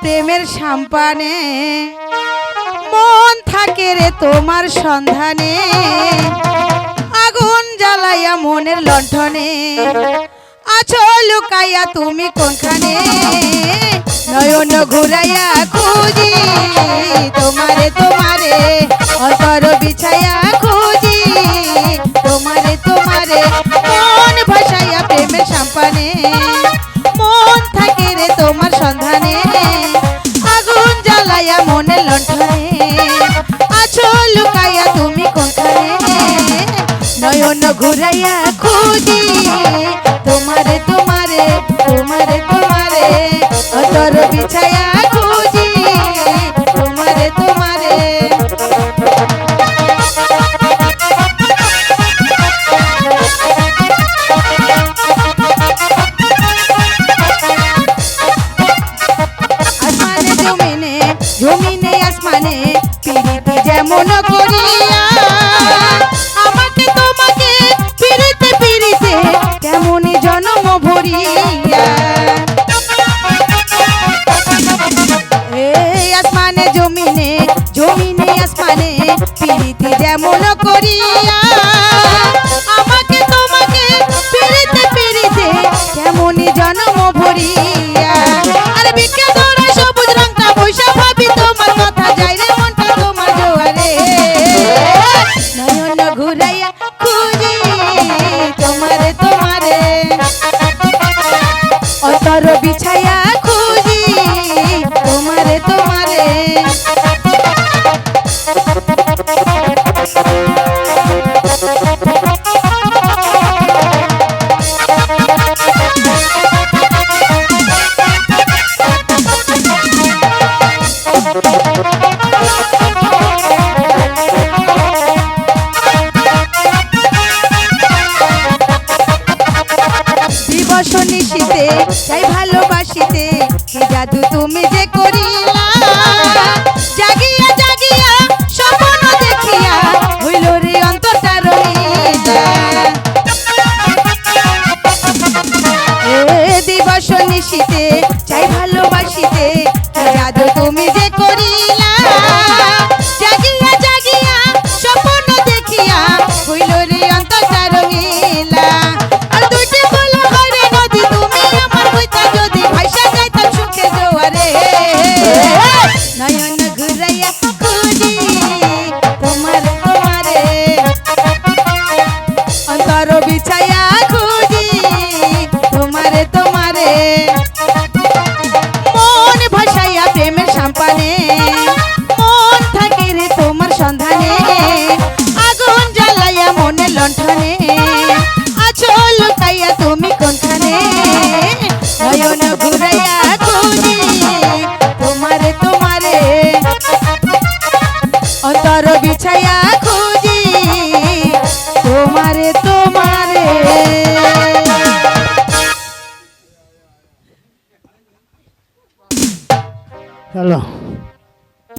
প্রেমের সাম্পানে মন থাকে রে তোমার সন্ধানে আগুন জ্বালাইয়া মনের লণ্ঠনে আছো লুকাইয়া তুমি কোনখানে নয়ন ঘুরাইয়া খুঁজি তোমারে তোমারে অন্তর বিছাইয়া খুঁজি তোমারে তোমারে মন ভাসাইয়া প্রেমের সাম্পানে মন থাকে রে তোমার সন্ধানে আগুন জ্বালাইয়া মনের লণ্ঠনে আছো লুকাইয়া তুমি কোনখানে নয়ন ঘুরাইয়া খুঁজি তোমারে তোমারে তোমারে তোমারে অন্তর বিছাইয়া খুঁজি তোমারে তোমারে আসমানে জমিনে জমিনে আসমানে পিরিতি যেমন করিয়া আমাকে তোমাকে পিরিতে পিরিতে তেমনি জন্ম ভরিয়া এই আসমানে জমিনে জমিনে আসমানে পিরিতি যেমন করিয়া আমাকে তোমাকে পিরিতে পিরিতে তেমনি জন্ম ভরিয়া আরে বিকে ধরা সবুজ রংটা বৈশা ভাবি তোমার কথা যাই রে মনটা তোমার জোয়ারে নয়ন ঘুরাইয়া খুঁজি তোমারে তোমারে অন্তর বিছাইয়া খুঁজি তোমারে তোমারে দিবস নিশীতে চাই ভালোবাসিতে কি জাদু তুমি যে করিলা জাগিয়া জাগিয়া স্বপ্ন দেখিয়া হইল রে অন্তরটা রহিলা এ দিবস নিশীতে চাই ভালোবাসিতে কি জাদু তুমি যে করিলা জাগিয়া জাগিয়া স্বপ্ন দেখিয়া হইল রে অন্তরটা রহিলা আর দুইটি বলো হরে নদী তুমি আমার হইতা যদি ভাইসা যাইতাম সুখে জোয়ারে নয়ন ঘুরাইয়া খুঁজি তোমার তোমারে অন্তর বিছাইয়া খুঁজি তোমারে তোমারে মন ভাসাইয়া প্রেমের সাম্পানে মন থাকে রে তোমার সন্ধানে আগুন জ্বালাইয়া মনের লণ্ঠনে